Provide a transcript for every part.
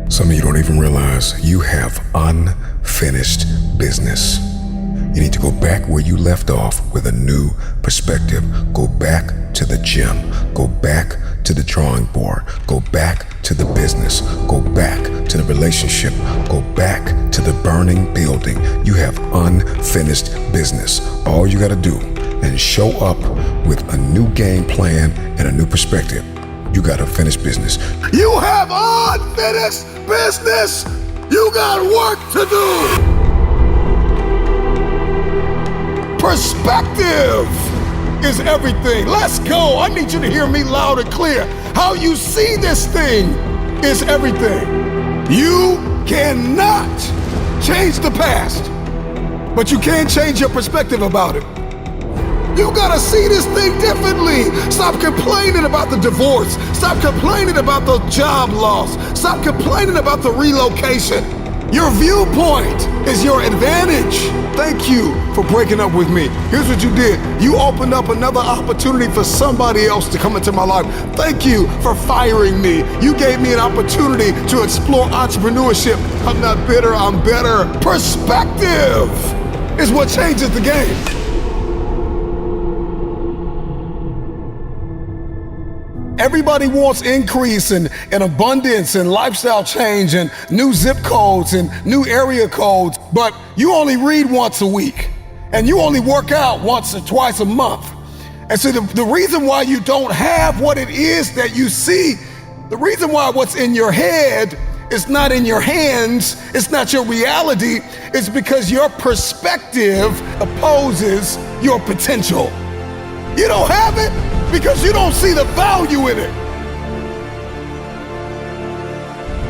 Some of you don't even realize you have unfinished business. You need to go back where you left off with a new perspective. Go back to the gym. Go back to the drawing board. Go back to the business. Go back to the relationship. Go back to the burning building. You have unfinished business. All you got to do is show up with a new game plan and a new perspective. You got to finish business. You have unfinished business. You got work to do. Perspective is everything. Let's go. I need you to hear me loud and clear. How you see this thing is everything. You cannot change the past, but you can change your perspective about it. You gotta see this thing differently. Stop complaining about the divorce. Stop complaining about the job loss. Stop complaining about the relocation. Your viewpoint is your advantage. Thank you for breaking up with me. Here's what you did. You opened up another opportunity for somebody else to come into my life. Thank you for firing me. You gave me an opportunity to explore entrepreneurship. I'm not bitter, I'm better. Perspective is what changes the game. Everybody wants increase and abundance and lifestyle change and new zip codes and new area codes, but you only read once a week and you only work out once or twice a month. And so the reason why you don't have what it is that you see, the reason why what's in your head is not in your hands, it's not your reality, it's because your perspective opposes your potential. You don't have it because you don't see the value in it.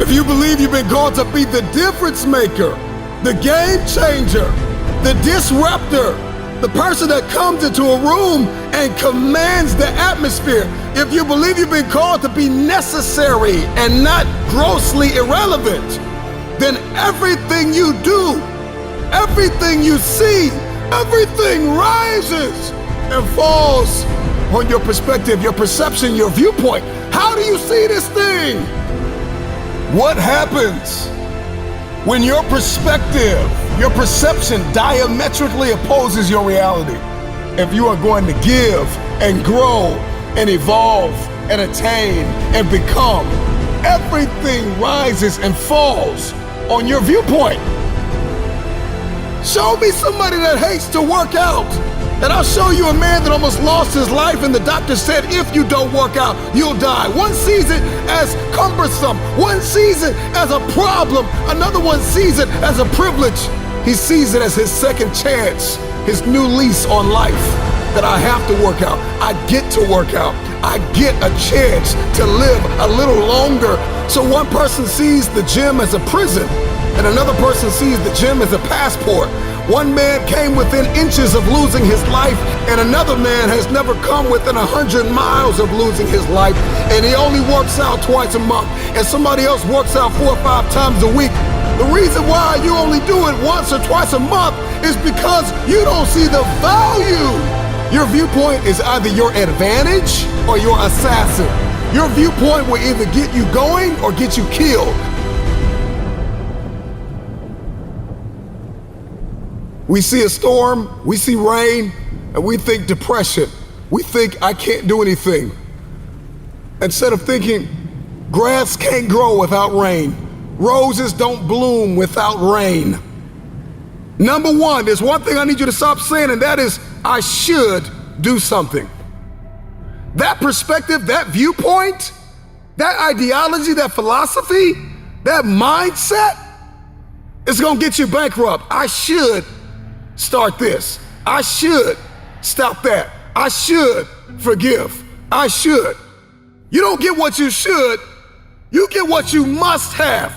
If you believe you've been called to be the difference maker, the game changer, the disruptor, the person that comes into a room and commands the atmosphere, if you believe you've been called to be necessary and not grossly irrelevant, then everything you do, everything you see, everything rises and falls on your perspective, your perception, your viewpoint. How do you see this thing? What happens when your perspective, your perception diametrically opposes your reality? If you are going to give and grow and evolve and attain and become, everything rises and falls on your viewpoint. Show me somebody that hates to work out, and I'll show you a man that almost lost his life and the doctor said, if you don't work out, you'll die. One sees it as cumbersome. One sees it as a problem. Another one sees it as a privilege. He sees it as his second chance, his new lease on life, that I have to work out. I get to work out. I get a chance to live a little longer. So one person sees the gym as a prison, and another person sees the gym as a passport. One man came within inches of losing his life, and another man has never come within 100 miles of losing his life, and he only works out twice a month, and somebody else works out 4 or 5 times a week. The reason why you only do it once or twice a month is because you don't see the value. Your viewpoint is either your advantage or your assassin. Your viewpoint will either get you going or get you killed. We see a storm, we see rain, and we think depression. We think I can't do anything. Instead of thinking grass can't grow without rain, roses don't bloom without rain. Number one, there's one thing I need you to stop saying, and that is, I should do something. That perspective, that viewpoint, that ideology, that philosophy, that mindset is gonna get you bankrupt. I should start this. I should stop that. I should forgive. I should. You don't get what you should, you get what you must have.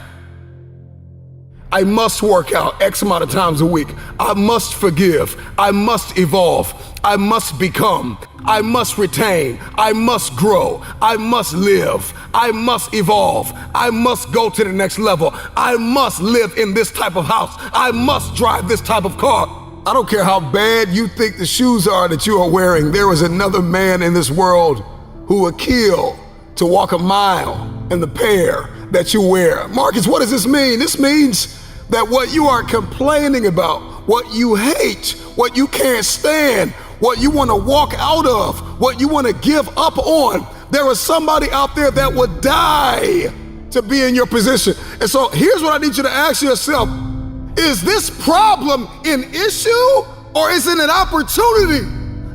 I must work out X amount of times a week. I must forgive. I must evolve. I must become. I must retain. I must grow. I must live. I must evolve. I must go to the next level. I must live in this type of house. I must drive this type of car. I don't care how bad you think the shoes are that you are wearing. There is another man in this world who would kill to walk a mile and the pair that you wear. Marcus, what does this mean? This means that what you are complaining about, what you hate, what you can't stand, what you want to walk out of, what you want to give up on, there is somebody out there that would die to be in your position. And so here's what I need you to ask yourself. Is this problem an issue or is it an opportunity?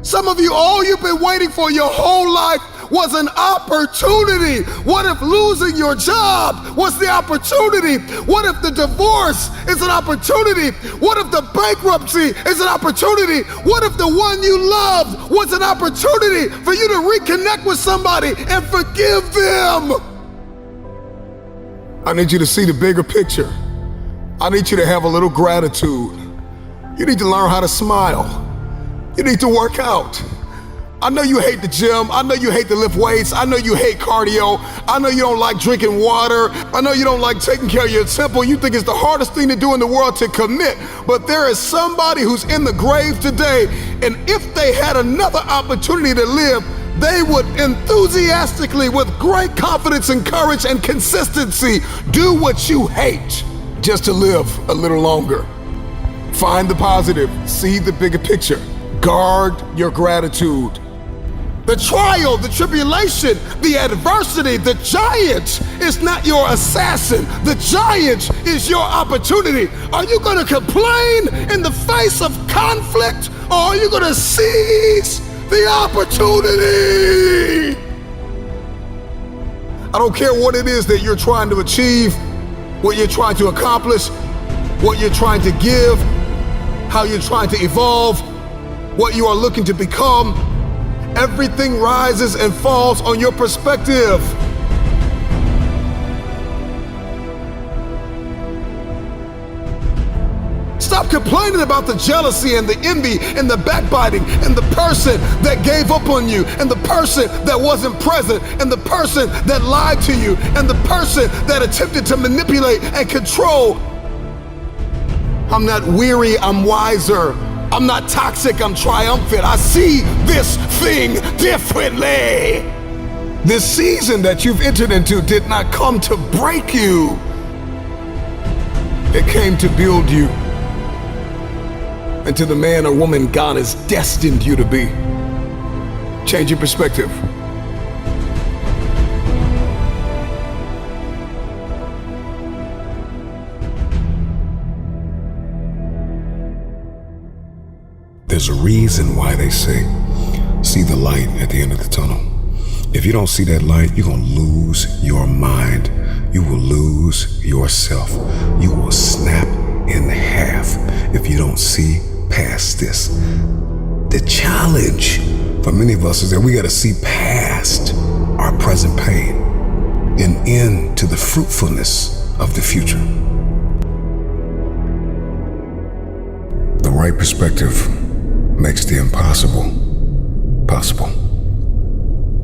Some of you, all you've been waiting for your whole life was an opportunity. What if losing your job was the opportunity? What if the divorce is an opportunity? What if the bankruptcy is an opportunity? What if the one you loved was an opportunity for you to reconnect with somebody and forgive them? I need you to see the bigger picture. I need you to have a little gratitude. You need to learn how to smile. You need to work out. I know you hate the gym. I know you hate to lift weights. I know you hate cardio. I know you don't like drinking water. I know you don't like taking care of your temple. You think it's the hardest thing to do in the world to commit. But there is somebody who's in the grave today, and if they had another opportunity to live, they would enthusiastically, with great confidence and courage and consistency, do what you hate just to live a little longer. Find the positive. See the bigger picture. Guard your gratitude. The trial, the tribulation, the adversity, the giant is not your assassin. The giant is your opportunity. Are you going to complain in the face of conflict, or are you going to seize the opportunity? I don't care what it is that you're trying to achieve, what you're trying to accomplish, what you're trying to give, how you're trying to evolve, what you are looking to become. Everything rises and falls on your perspective. Stop complaining about the jealousy and the envy and the backbiting and the person that gave up on you and the person that wasn't present and the person that lied to you and the person that attempted to manipulate and control. I'm not weary, I'm wiser. I'm not toxic, I'm triumphant. I see this thing differently. This season that you've entered into did not come to break you. It came to build you into the man or woman God has destined you to be. Change your perspective. There's a reason why they say, see the light at the end of the tunnel. If you don't see that light, you're going to lose your mind. You will lose yourself. You will snap in half if you don't see past this. The challenge for many of us is that we got to see past our present pain and into the fruitfulness of the future. The right perspective makes the impossible possible.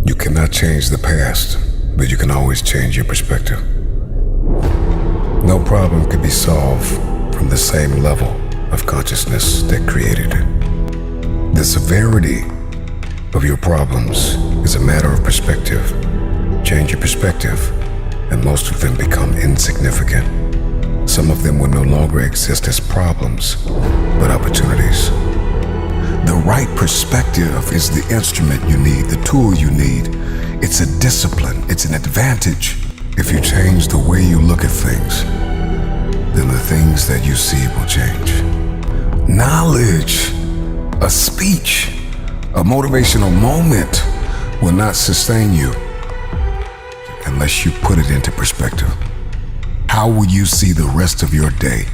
You cannot change the past, but you can always change your perspective. No problem could be solved from the same level of consciousness that created it. The severity of your problems is a matter of perspective. Change your perspective, and most of them become insignificant. Some of them will no longer exist as problems, but opportunities. The right perspective is the instrument you need, the tool you need. It's a discipline, it's an advantage. If you change the way you look at things, then the things that you see will change. Knowledge, a speech, a motivational moment will not sustain you unless you put it into perspective. How will you see the rest of your day?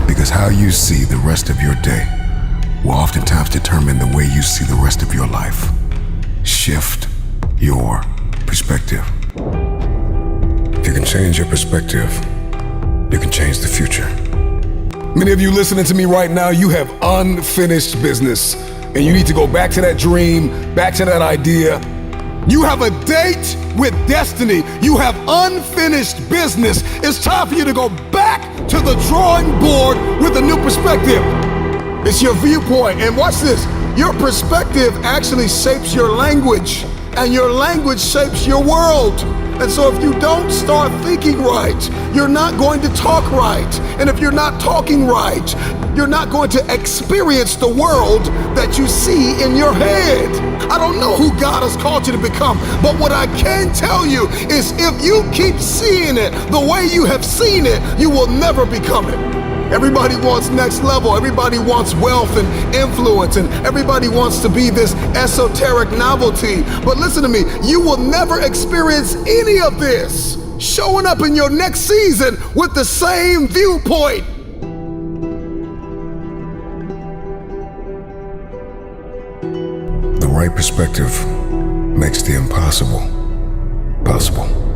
Because how you see the rest of your day will oftentimes determine the way you see the rest of your life. Shift your perspective. If you can change your perspective, you can change the future. Many of you listening to me right now, you have unfinished business, and you need to go back to that dream, back to that idea. You have a date with destiny. You have unfinished business. It's time for you to go back to the drawing board with a new perspective. It's your viewpoint. And watch this. Your perspective actually shapes your language, and your language shapes your world. And so if you don't start thinking right, you're not going to talk right. And if you're not talking right, you're not going to experience the world that you see in your head. I don't know who God has called you to become, but what I can tell you is if you keep seeing it the way you have seen it, you will never become it. Everybody wants next level. Everybody wants wealth and influence, and everybody wants to be this esoteric novelty. But listen to me, you will never experience any of this showing up in your next season with the same viewpoint. The right perspective makes the impossible possible.